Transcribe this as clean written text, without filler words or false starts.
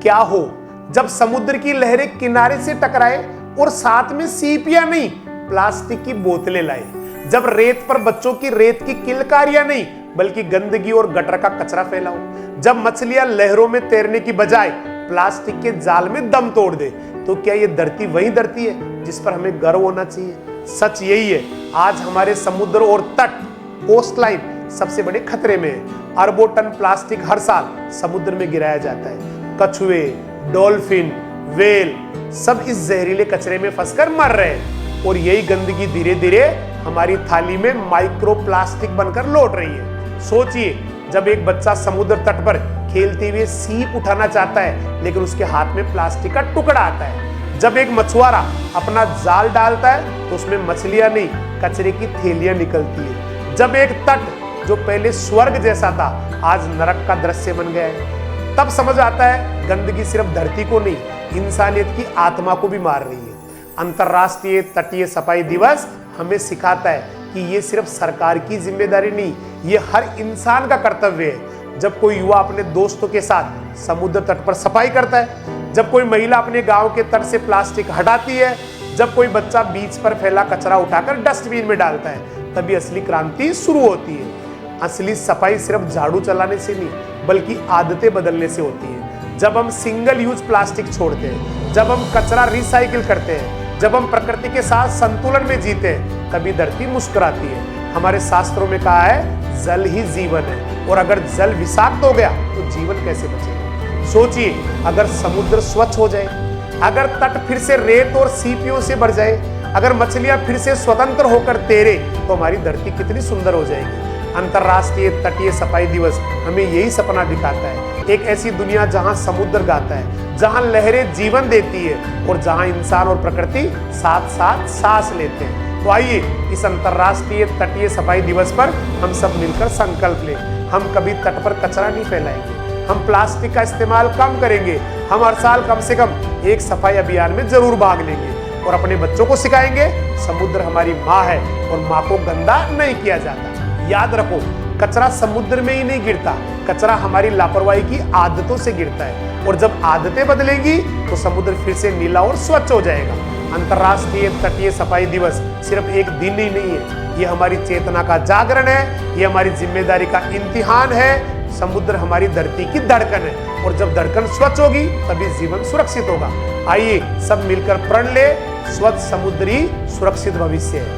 क्या हो जब समुद्र की लहरें किनारे से टकराए और साथ में सीपियां नहीं प्लास्टिक की बोतलें लाए। जब रेत पर बच्चों की रेत की किलकारियां नहीं बल्कि गंदगी और गटर का कचरा फैलाओ। जब मछलियां लहरों में तैरने की बजाय प्लास्टिक के जाल में दम तोड़ दे, तो क्या ये धरती वही धरती है जिस पर हमें गर्व होना चाहिए? सच यही है, आज हमारे समुद्र और तट कोस्ट लाइन सबसे बड़े खतरे में है। अरबों टन प्लास्टिक हर साल समुद्र में गिराया जाता है। कछुए, डॉल्फिन, वेल सब इस जहरीले कचरे में फंसकर मर रहे हैं और यही गंदगी धीरे धीरे हमारी थाली में माइक्रो प्लास्टिक बनकर लौट रही है। सोचिए, जब एक बच्चा समुद्र तट पर खेलते हुए सीप उठाना चाहता है लेकिन उसके हाथ में प्लास्टिक का टुकड़ा आता है। जब एक मछुआरा अपना जाल डालता है तो उसमें मछलियां नहीं कचरे की थैलियां निकलती है। जब एक तट जो पहले स्वर्ग जैसा था आज नरक का दृश्य बन गया है, तब समझ आता है गंदगी सिर्फ धरती को नहीं इंसानियत की आत्मा को भी मार रही है। अंतर्राष्ट्रीय तटीय सफाई दिवस हमें सिखाता है कि ये सिर्फ सरकार की जिम्मेदारी नहीं, ये हर इंसान का कर्तव्य है। जब कोई युवा अपने दोस्तों के साथ समुद्र तट पर सफाई करता है, जब कोई महिला अपने गांव के तट से प्लास्टिक हटाती है, जब कोई बच्चा बीच पर फैला कचरा उठाकर डस्टबिन में डालता है, तभी असली क्रांति शुरू होती है। असली सफाई सिर्फ झाड़ू चलाने से नहीं बल्कि आदतें बदलने से होती है। जब हम सिंगल यूज प्लास्टिक छोड़ते हैं, जब हम कचरा रिसाइकिल करते हैं, जब हम प्रकृति के साथ संतुलन में जीते हैं, तभी धरती मुस्कुराती है। हमारे शास्त्रों में कहा है जल ही जीवन है, और अगर जल विषाक्त हो गया तो जीवन कैसे बचेगा? सोचिए, अगर समुद्र स्वच्छ हो जाए, अगर तट फिर से रेत और सीपियों से भर जाए, अगर मछलियां फिर से स्वतंत्र होकर तैरे, तो हमारी धरती कितनी सुंदर हो जाएगी। अंतर्राष्ट्रीय तटीय सफाई दिवस हमें यही सपना दिखाता है, एक ऐसी दुनिया जहां समुद्र गाता है, जहां लहरें जीवन देती है और जहां इंसान और प्रकृति साथ साथ सांस लेते हैं। तो आइए इस अंतर्राष्ट्रीय तटीय सफाई दिवस पर हम सब मिलकर संकल्प लें। हम कभी तट पर कचरा नहीं फैलाएंगे, हम प्लास्टिक का इस्तेमाल कम करेंगे, हम हर साल कम से कम एक सफाई अभियान में जरूर भाग लेंगे और अपने बच्चों को सिखाएंगे समुद्र हमारी माँ है और माँ को गंदा नहीं किया जाता। याद रखो, कचरा समुद्र में ही नहीं गिरता, कचरा हमारी लापरवाही की आदतों से गिरता है, और जब आदतें बदलेंगी तो समुद्र फिर से नीला और स्वच्छ हो जाएगा। अंतर्राष्ट्रीय तटीय सफाई दिवस सिर्फ एक दिन ही नहीं है, ये हमारी चेतना का जागरण है, ये हमारी जिम्मेदारी का इम्तिहान है। समुद्र हमारी धरती की धड़कन है और जब धड़कन स्वच्छ होगी तभी जीवन सुरक्षित होगा। आइए सब मिलकर प्रण ले, स्वच्छ समुद्री सुरक्षित भविष्य है।